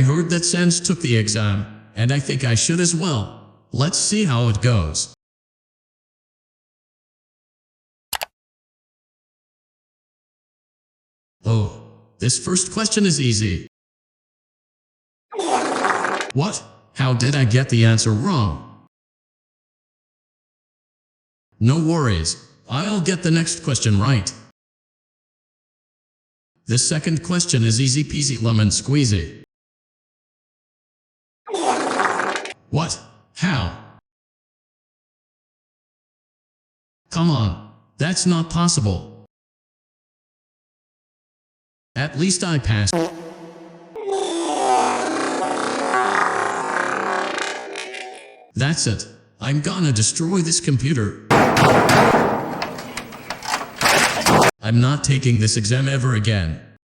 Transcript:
I heard that Sans took the exam, and I think I should as well. Let's see how it goes. Oh, this first question is easy. What? How did I get the answer wrong? No worries, I'll get the next question right. The second question is easy peasy lemon squeezy. What? How? Come on, that's not possible. At least I passed. That's it. I'm gonna destroy this computer. I'm not taking this exam ever again.